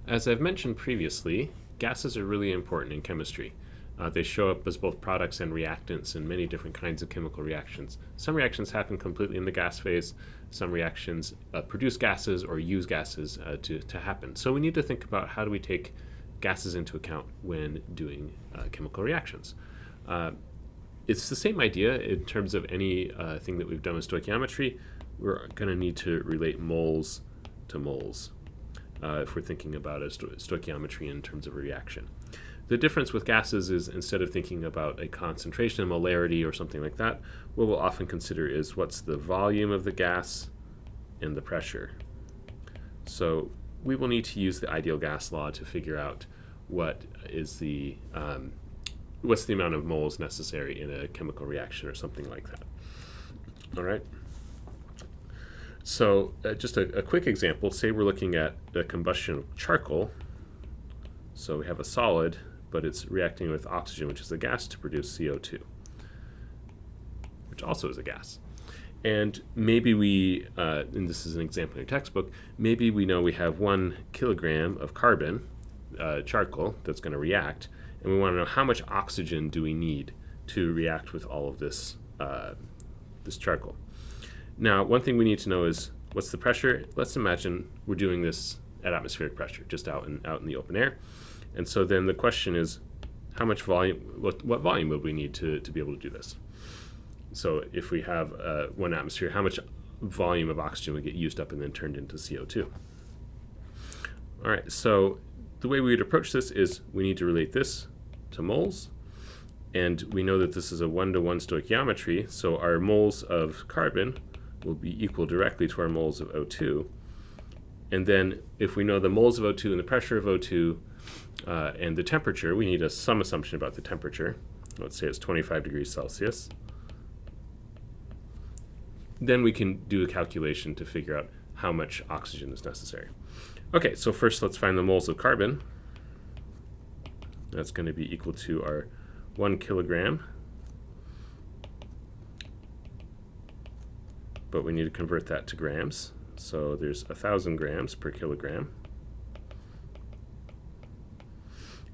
As I've mentioned previously, gases are really important in chemistry. They show up as both products and reactants in many different kinds of chemical reactions. Some reactions happen completely in the gas phase. Some reactions produce gases or use gases to happen. So we need to think about how do we take gases into account when doing chemical reactions. It's the same idea in terms of any thing that we've done with stoichiometry. We're going to need to relate moles to moles if we're thinking about a stoichiometry in terms of a reaction. The difference with gases is instead of thinking about a concentration, a molarity, or something like that, what we'll often consider is what's the volume of the gas and the pressure. So we will need to use the ideal gas law to figure out what is what's the amount of moles necessary in a chemical reaction or something like that. All right. So just a quick example, say we're looking at the combustion of charcoal. So we have a solid, but it's reacting with oxygen, which is a gas, to produce CO2, which also is a gas. And maybe and this is an example in your textbook, maybe we know we have 1 kilogram of carbon, charcoal, that's going to react, and we want to know how much oxygen do we need to react with all of this charcoal. Now, one thing we need to know is what's the pressure. Let's imagine we're doing this at atmospheric pressure, just out in the open air. And so then the question is, how much volume, what volume would we need to be able to do this? So if we have 1 atmosphere, how much volume of oxygen would get used up and then turned into CO2? All right, so the way we would approach this is we need to relate this to moles. And we know that this is a 1-to-1 stoichiometry, so our moles of carbon will be equal directly to our moles of O2. And then if we know the moles of O2 and the pressure of O2 and the temperature, we need some assumption about the temperature. Let's say it's 25 degrees Celsius. Then we can do a calculation to figure out how much oxygen is necessary. Okay, so first let's find the moles of carbon. That's going to be equal to our 1 kilogram. But we need to convert that to grams. So there's 1,000 grams per kilogram.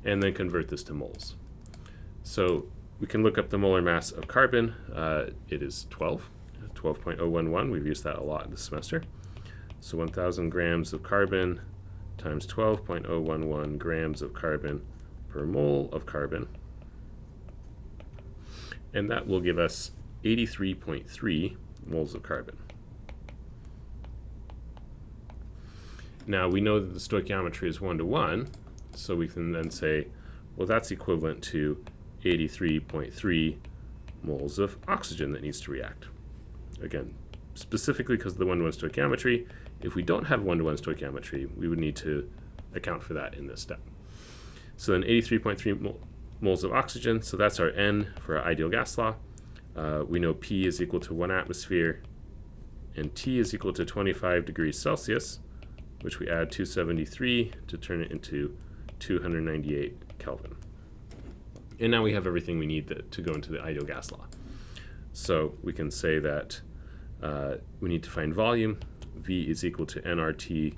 And then convert this to moles. So we can look up the molar mass of carbon. It is 12.011. We've used that a lot this semester. So 1,000 grams of carbon times 12.011 grams of carbon per mole of carbon. And that will give us 83.3 moles of carbon. Now we know that the stoichiometry is 1-to-1, so we can then say, well, that's equivalent to 83.3 moles of oxygen that needs to react. Again, specifically because of the 1-to-1 stoichiometry, if we don't have 1-to-1 stoichiometry, we would need to account for that in this step. So then 83.3 moles of oxygen, so that's our N for our ideal gas law. We know P is equal to 1 atmosphere, and T is equal to 25 degrees Celsius, which we add 273 to turn it into 298 Kelvin. And now we have everything we need to go into the ideal gas law. So we can say that we need to find volume. V is equal to nRT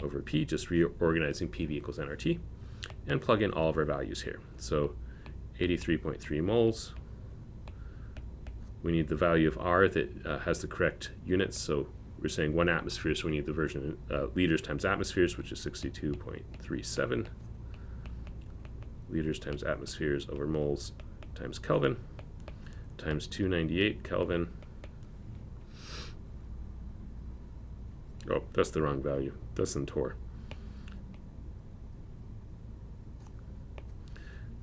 over P, just reorganizing PV equals nRT, and plug in all of our values here. So 83.3 moles. We need the value of R that has the correct units. So we're saying 1 atmosphere, so we need the version liters times atmospheres, which is 62.37. Liters times atmospheres over moles times Kelvin times 298 Kelvin. Oh, that's the wrong value. That's in torr.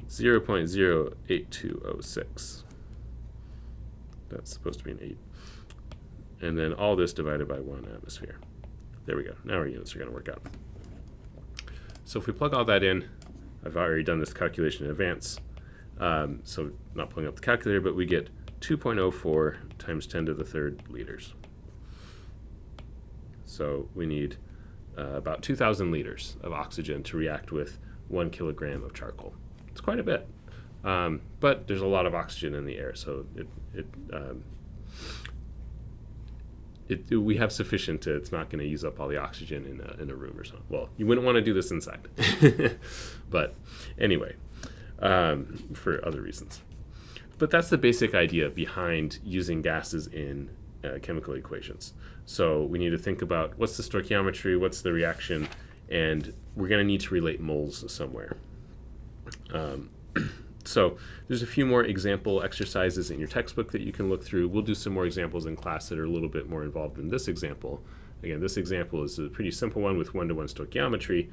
0.08206. That's supposed to be an 8. And then all this divided by 1 atmosphere. There we go. Now our units are going to work out. So if we plug all that in, I've already done this calculation in advance, so not pulling up the calculator, but we get 2.04 times 10 to the third liters. So we need about 2,000 liters of oxygen to react with 1 kilogram of charcoal. It's quite a bit, but there's a lot of oxygen in the air, so we have sufficient. It's not going to use up all the oxygen in a room or something. Well, you wouldn't want to do this inside, but anyway, for other reasons. But that's the basic idea behind using gases in chemical equations. So we need to think about what's the stoichiometry, what's the reaction, and we're going to need to relate moles somewhere. So there's a few more example exercises in your textbook that you can look through. We'll do some more examples in class that are a little bit more involved than this example. Again, this example is a pretty simple one with one-to-one stoichiometry,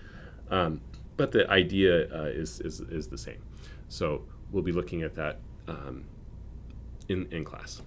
but the idea is the same. So we'll be looking at that in class.